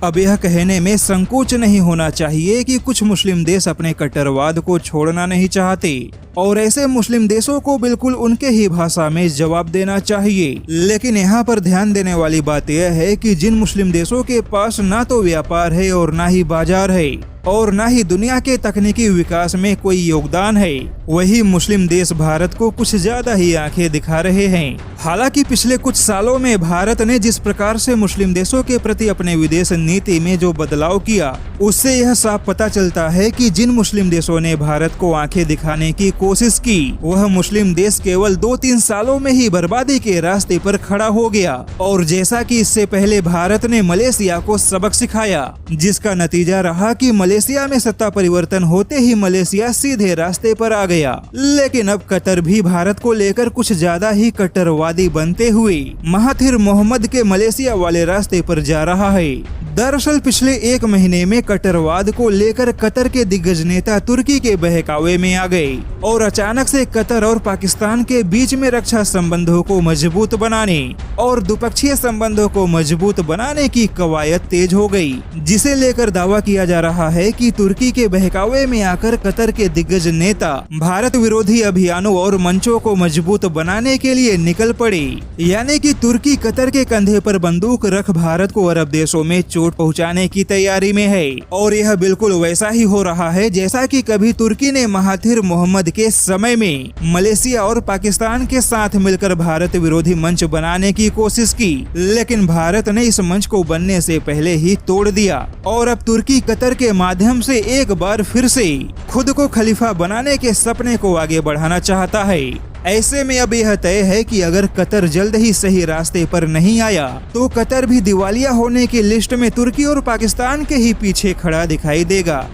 अब यह कहने में संकोच नहीं होना चाहिए कि कुछ मुस्लिम देश अपने कट्टरवाद को छोड़ना नहीं चाहते और ऐसे मुस्लिम देशों को बिल्कुल उनके ही भाषा में जवाब देना चाहिए। लेकिन यहाँ पर ध्यान देने वाली बात यह है कि जिन मुस्लिम देशों के पास ना तो व्यापार है और ना ही बाजार है और ना ही दुनिया के तकनीकी विकास में कोई योगदान है, वही मुस्लिम देश भारत को कुछ ज्यादा ही आंखें दिखा रहे हैं। हालांकि पिछले कुछ सालों में भारत ने जिस प्रकार से मुस्लिम देशों के प्रति अपने विदेश नीति में जो बदलाव किया, उससे यह साफ पता चलता है कि जिन मुस्लिम देशों ने भारत को आंखें दिखाने की कोशिश की, वह मुस्लिम देश केवल 2-3 सालों में ही बर्बादी के रास्ते पर खड़ा हो गया। और जैसा कि इससे पहले भारत ने मलेशिया को सबक सिखाया, जिसका नतीजा रहा कि मलेशिया में सत्ता परिवर्तन होते ही मलेशिया सीधे रास्ते पर आ गया। लेकिन अब कतर भी भारत को लेकर कुछ ज्यादा ही कट्टरवादी बनते हुए महाथिर मोहम्मद के मलेशिया वाले रास्ते पर जा रहा है। दरअसल पिछले 1 महीने में कट्टरवाद को लेकर कतर के दिग्गज नेता तुर्की के बहकावे में आ गए और अचानक से कतर और पाकिस्तान के बीच में रक्षा संबंधों को मजबूत बनाने और द्विपक्षीय संबंधों को मजबूत बनाने की कवायद तेज हो गई, जिसे लेकर दावा किया जा रहा है कि तुर्की के बहकावे में आकर कतर के दिग्गज नेता भारत विरोधी अभियानों और मंचों को मजबूत बनाने के लिए निकल पड़े। यानी कि तुर्की कतर के कंधे पर बंदूक रख भारत को अरब देशों में चोट पहुंचाने की तैयारी में है। और यह बिल्कुल वैसा ही हो रहा है जैसा कि कभी तुर्की ने महाथिर मोहम्मद के समय में मलेशिया और पाकिस्तान के साथ मिलकर भारत विरोधी मंच बनाने की कोशिश की, लेकिन भारत ने इस मंच को बनने से पहले ही तोड़ दिया और अब तुर्की कतर के माध्यम से एक बार फिर से खुद को खलीफा बनाने के सपने को आगे बढ़ाना चाहता है। ऐसे में अब यह तय है कि अगर कतर जल्द ही सही रास्ते पर नहीं आया तो कतर भी दिवालिया होने की लिस्ट में तुर्की और पाकिस्तान के ही पीछे खड़ा दिखाई देगा।